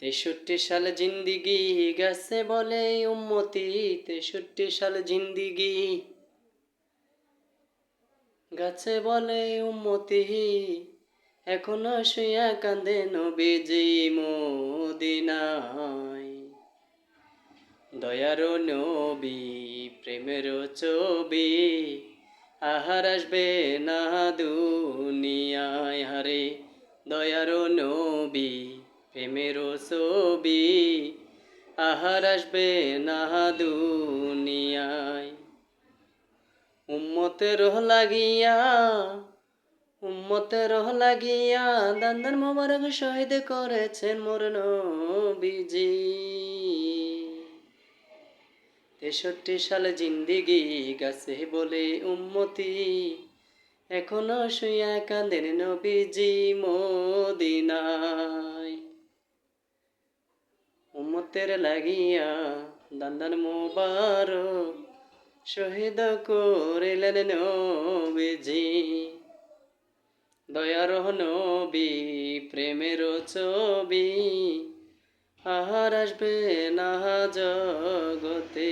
63 সাল জিন্দিগি গেছে বলে উম্মতি, 63 সাল জিন্দিগি গেছে বলে উম্মতি, এখনো শুয়া কান্দে নবীজি মদিনায়। দয়ার নবী প্রেমের ছবি, আহার আসবে না দুনিয়ায়। হারে দয়ার নবী প্রেমের ছবি, আহার আসবে না দুনিয়ায়। উম্মতের লাগিয়া, উম্মতের লাগিয়া দান্দার মোবারক শহীদ করেছেন মোর নবীজি। 63 সাল জিন্দিগি গেছে বলে উম্মতি, এখনো শুয়া কাঁদেন নবীজি মদিনায়। উম্মতের লাগিয়া দান্দার মোবারক শহীদ করিলেন নবীজি। দয়ার নবী প্রেমের ছবি, আহার আসবে না জগতে।